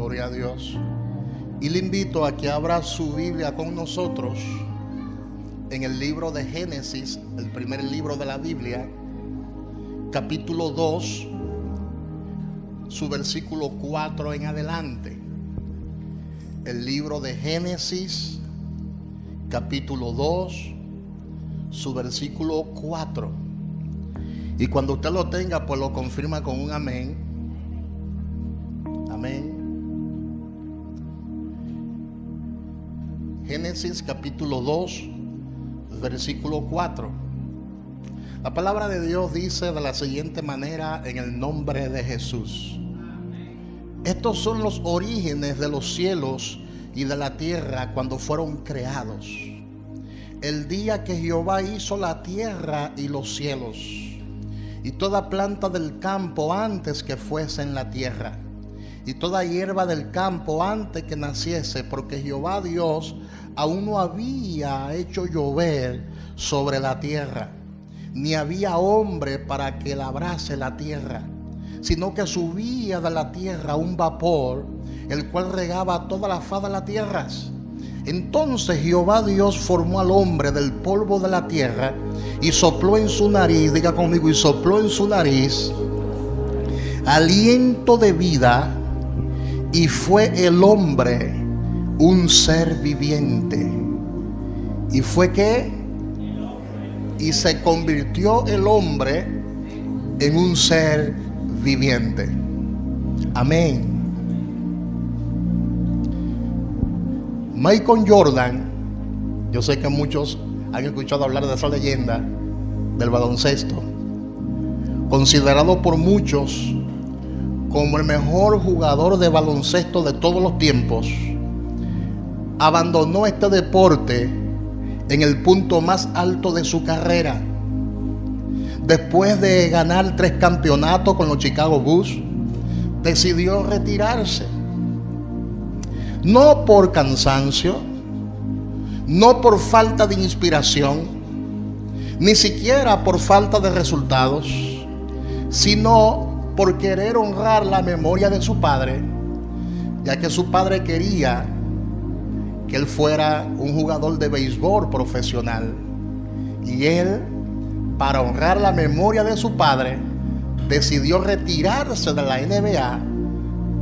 Gloria a Dios. Y le invito a que abra su Biblia con nosotros en el libro de Génesis, el primer libro de la Biblia, capítulo 2, su versículo 4 en adelante. El libro de Génesis, capítulo 2, su versículo 4. Y cuando usted lo tenga, pues lo confirma con un amén. Amén. Génesis capítulo 2, versículo 4. La palabra de Dios dice de la siguiente manera: en el nombre de Jesús. Estos son los orígenes de los cielos y de la tierra cuando fueron creados. El día que Jehová hizo la tierra y los cielos, y toda planta del campo antes que fuese en la tierra, y toda hierba del campo antes que naciese, porque Jehová Dios aún no había hecho llover sobre la tierra, ni había hombre para que labrase la tierra, sino que subía de la tierra un vapor, el cual regaba toda la faz de las tierras. Entonces Jehová Dios formó al hombre del polvo de la tierra y sopló en su nariz, diga conmigo, y sopló en su nariz aliento de vida, y fue el hombre un ser viviente. ¿Y fue qué? Y se convirtió el hombre en un ser viviente. Amén. Michael Jordan, yo sé que muchos han escuchado hablar de esa leyenda del baloncesto, considerado por muchos como el mejor jugador de baloncesto de todos los tiempos, abandonó este deporte en el punto más alto de su carrera. Después de ganar 3 campeonatos con los Chicago Bulls, decidió retirarse. No por cansancio, no por falta de inspiración, ni siquiera por falta de resultados, sino por querer honrar la memoria de su padre, ya que su padre quería que él fuera un jugador de béisbol profesional. Y él, para honrar la memoria de su padre, decidió retirarse de la NBA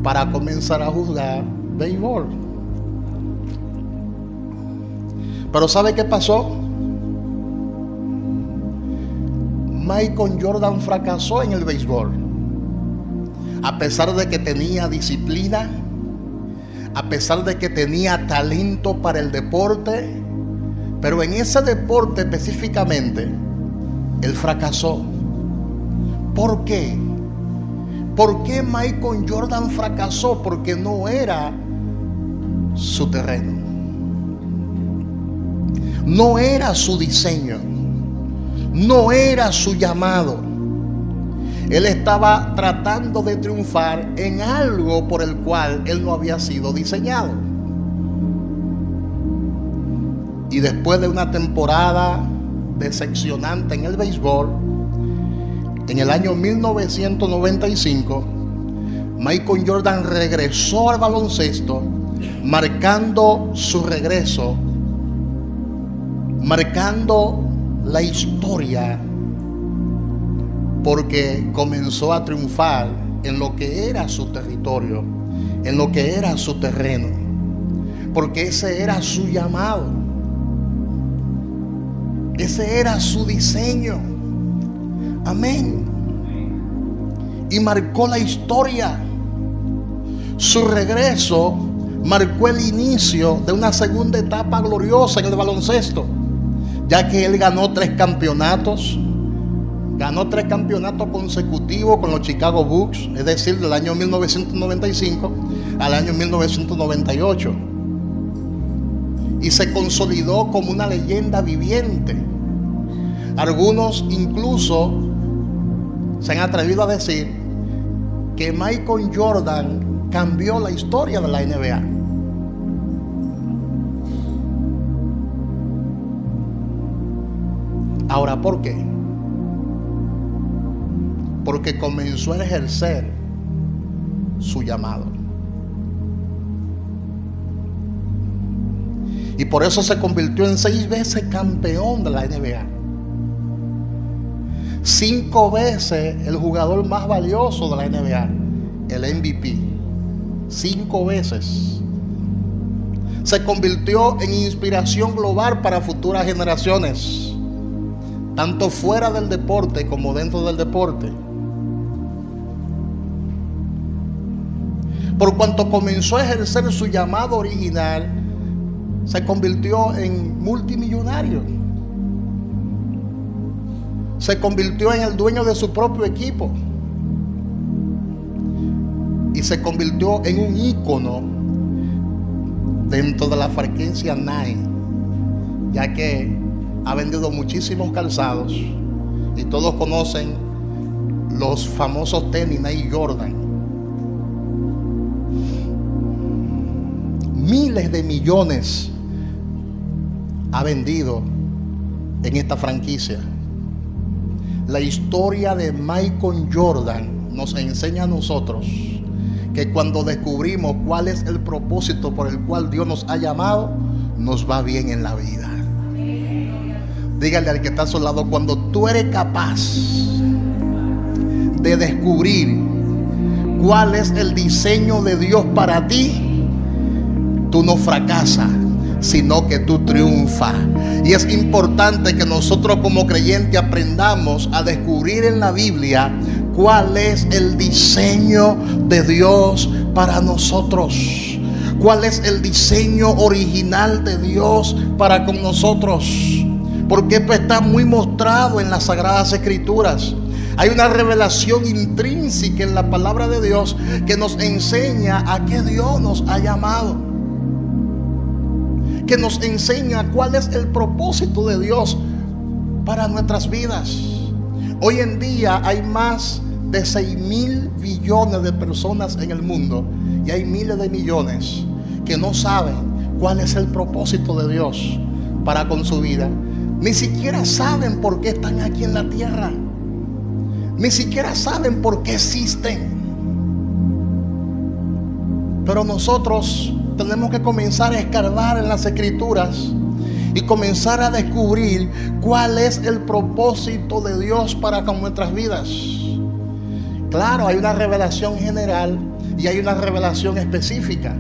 para comenzar a jugar béisbol. Pero ¿sabe qué pasó? Michael Jordan fracasó en el béisbol. A pesar de que tenía disciplina, a pesar de que tenía talento para el deporte, pero en ese deporte específicamente, él fracasó. ¿Por qué? ¿Por qué Michael Jordan fracasó? Porque no era su terreno, no era su diseño, no era su llamado. Él estaba tratando de triunfar en algo por el cual él no había sido diseñado. Y después de una temporada decepcionante en el béisbol, en el año 1995, Michael Jordan regresó al baloncesto, marcando su regreso, marcando la historia, porque comenzó a triunfar en lo que era su territorio, en lo que era su terreno, porque ese era su llamado, ese era su diseño. Amén. Y marcó la historia. Su regreso marcó el inicio de una segunda etapa gloriosa en el baloncesto, ya que él ganó 3 campeonatos. Ganó 3 campeonatos consecutivos con los Chicago Bulls, es decir, del año 1995 al año 1998. Y se consolidó como una leyenda viviente. Algunos incluso se han atrevido a decir que Michael Jordan cambió la historia de la NBA. Ahora, ¿por qué? Porque comenzó a ejercer su llamado. Y por eso se convirtió en 6 veces campeón de la NBA. 5 veces el jugador más valioso de la NBA, el MVP. 5 veces. Se convirtió en inspiración global para futuras generaciones, tanto fuera del deporte como dentro del deporte. Por cuanto comenzó a ejercer su llamado original, se convirtió en multimillonario. Se convirtió en el dueño de su propio equipo. Y se convirtió en un ícono dentro de la franquicia Nike, ya que ha vendido muchísimos calzados. Y todos conocen los famosos tenis Nike Jordan. Miles de millones ha vendido en esta franquicia. La historia de Michael Jordan nos enseña a nosotros que cuando descubrimos cuál es el propósito por el cual Dios nos ha llamado, nos va bien en la vida. Dígale al que está a su lado: cuando tú eres capaz de descubrir cuál es el diseño de Dios para ti, tú no fracasas, sino que tú triunfas. Y es importante que nosotros como creyentes aprendamos a descubrir en la Biblia cuál es el diseño de Dios para nosotros. Cuál es el diseño original de Dios para con nosotros. Porque esto está muy mostrado en las Sagradas Escrituras. Hay una revelación intrínseca en la palabra de Dios que nos enseña a qué Dios nos ha llamado, que nos enseña cuál es el propósito de Dios para nuestras vidas. Hoy en día hay más de 6,000 billones de personas en el mundo, y hay miles de millones que no saben cuál es el propósito de Dios para con su vida. Ni siquiera saben por qué están aquí en la tierra. Ni siquiera saben por qué existen. Pero nosotros tenemos que comenzar a escarbar en las Escrituras y comenzar a descubrir cuál es el propósito de Dios para con nuestras vidas. Claro, hay una revelación general y hay una revelación específica.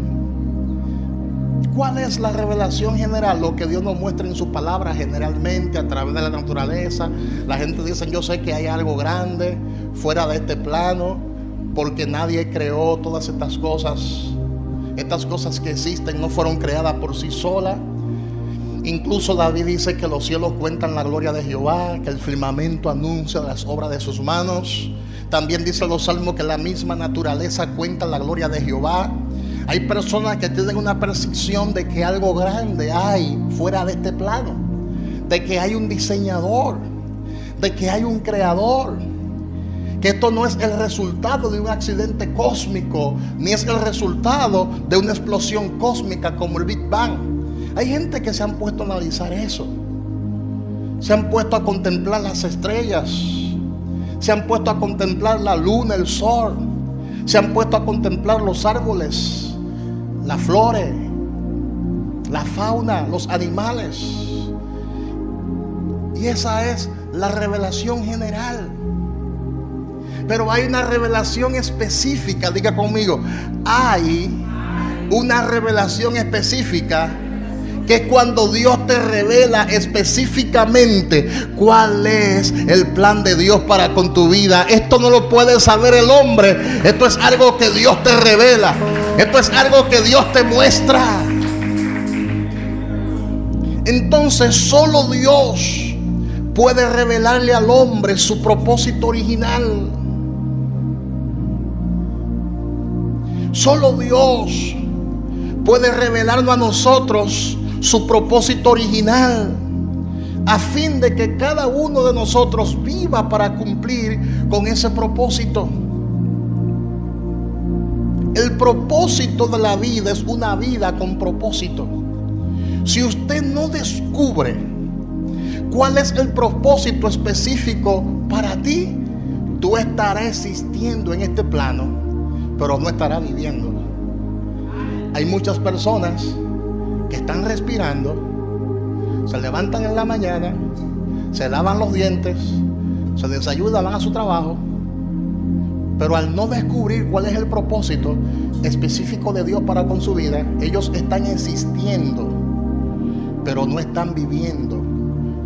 ¿Cuál es la revelación general? Lo que Dios nos muestra en su palabra generalmente a través de la naturaleza. La gente dice: yo sé que hay algo grande fuera de este plano, porque nadie creó todas estas cosas. Estas cosas que existen no fueron creadas por sí solas. Incluso David dice que los cielos cuentan la gloria de Jehová, que el firmamento anuncia las obras de sus manos. También dice los salmos que la misma naturaleza cuenta la gloria de Jehová. Hay personas que tienen una percepción de que algo grande hay fuera de este plano, de que hay un diseñador, de que hay un creador, que esto no es el resultado de un accidente cósmico, ni es el resultado de una explosión cósmica como el Big Bang. Hay gente que se han puesto a analizar eso, se han puesto a contemplar las estrellas, se han puesto a contemplar la luna, el sol, se han puesto a contemplar los árboles, las flores, la fauna, los animales. Y esa es la revelación general. Pero hay una revelación específica. Diga conmigo: hay una revelación específica, que es cuando Dios te revela específicamente cuál es el plan de Dios para con tu vida. Esto no lo puede saber el hombre. Esto es algo que Dios te revela. Esto es algo que Dios te muestra. Entonces solo Dios puede revelarle al hombre su propósito original. Solo Dios puede revelarnos a nosotros su propósito original, a fin de que cada uno de nosotros viva para cumplir con ese propósito. El propósito de la vida es una vida con propósito. Si usted no descubre cuál es el propósito específico para ti, tú estarás existiendo en este plano, pero no estarás viviendo. Hay muchas personas que están respirando, se levantan en la mañana, se lavan los dientes, se desayunan, van a su trabajo, pero al no descubrir cuál es el propósito específico de Dios para con su vida, ellos están existiendo, pero no están viviendo.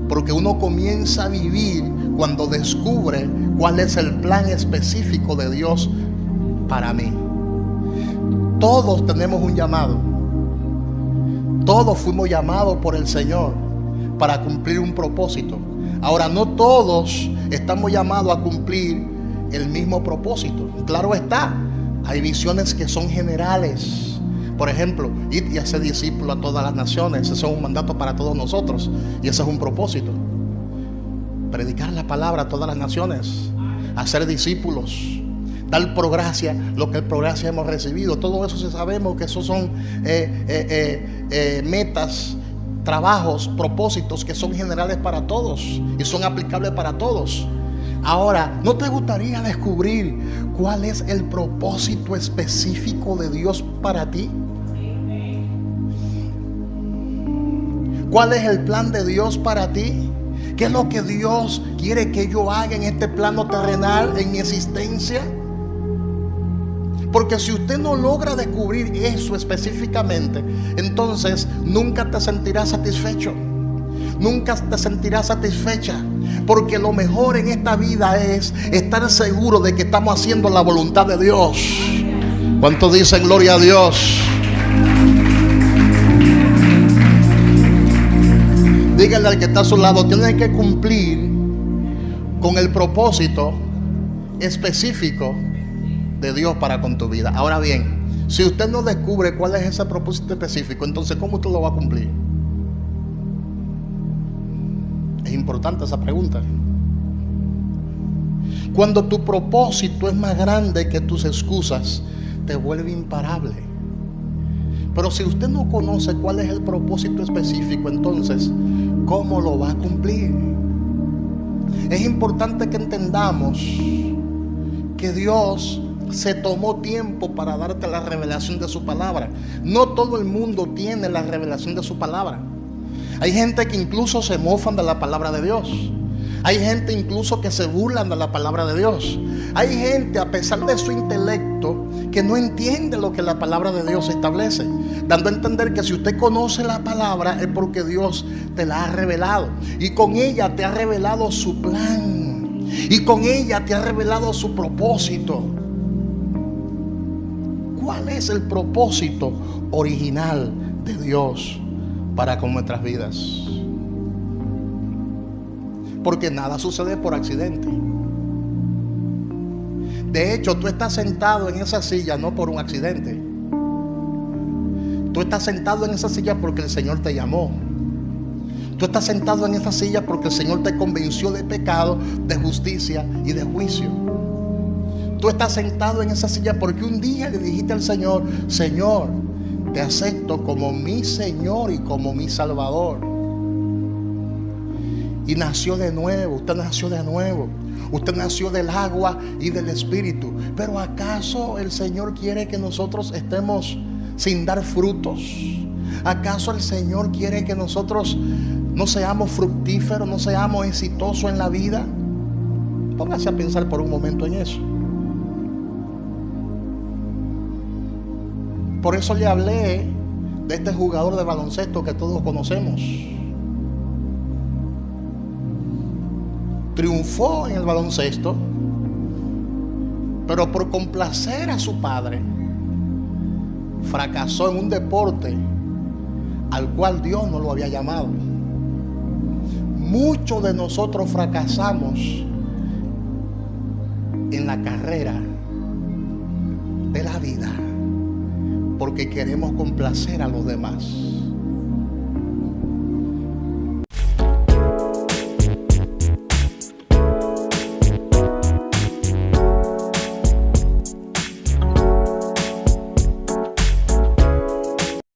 Porque uno comienza a vivir cuando descubre cuál es el plan específico de Dios para mí. Todos tenemos un llamado. Todos fuimos llamados por el Señor para cumplir un propósito. Ahora, no todos estamos llamados a cumplir el mismo propósito. Claro está, hay visiones que son generales. Por ejemplo, id y hacer discípulos a todas las naciones. Ese es un mandato para todos nosotros. Y ese es un propósito. Predicar la palabra a todas las naciones. Hacer discípulos. Dar por gracia lo que por gracia hemos recibido. Todo eso sabemos que esos son metas, trabajos, propósitos que son generales para todos. Y son aplicables para todos. Ahora, ¿no te gustaría descubrir cuál es el propósito específico de Dios para ti? ¿Cuál es el plan de Dios para ti? ¿Qué es lo que Dios quiere que yo haga en este plano terrenal, en mi existencia? Porque si usted no logra descubrir eso específicamente, entonces nunca te sentirás satisfecho. Nunca te sentirás satisfecha. Porque lo mejor en esta vida es estar seguro de que estamos haciendo la voluntad de Dios. ¿Cuántos dicen gloria a Dios? Díganle al que está a su lado, tienes que cumplir con el propósito específico de Dios para con tu vida. Ahora bien, si usted no descubre cuál es ese propósito específico, entonces ¿cómo usted lo va a cumplir? Es importante esa pregunta. Cuando tu propósito es más grande que tus excusas, te vuelve imparable. Pero si usted no conoce cuál es el propósito específico, entonces ¿cómo lo va a cumplir? Es importante que entendamos que Dios se tomó tiempo para darte la revelación de su palabra. No todo el mundo tiene la revelación de su palabra. Hay gente que incluso se mofan de la palabra de Dios. Hay gente incluso que se burlan de la palabra de Dios. Hay gente, a pesar de su intelecto, que no entiende lo que la palabra de Dios establece, dando a entender que si usted conoce la palabra es porque Dios te la ha revelado, y con ella te ha revelado su plan, y con ella te ha revelado su propósito. ¿Cuál es el propósito original de Dios para con nuestras vidas? Porque nada sucede por accidente. De hecho, tú estás sentado en esa silla no por un accidente. Tú estás sentado en esa silla porque el Señor te llamó. Tú estás sentado en esa silla porque el Señor te convenció de pecado, de justicia y de juicio. Tú estás sentado en esa silla porque un día le dijiste al Señor: Señor, te acepto como mi Señor y como mi Salvador. Y nació de nuevo. Usted nació de nuevo. Usted nació del agua y del Espíritu. Pero ¿acaso el Señor quiere que nosotros estemos sin dar frutos? ¿Acaso el Señor quiere que nosotros no seamos fructíferos, no seamos exitosos en la vida? Póngase a pensar por un momento en eso. Por eso le hablé de este jugador de baloncesto que todos conocemos. Triunfó en el baloncesto, pero por complacer a su padre, fracasó en un deporte al cual Dios no lo había llamado. Muchos de nosotros fracasamos en la carrera de la vida porque queremos complacer a los demás.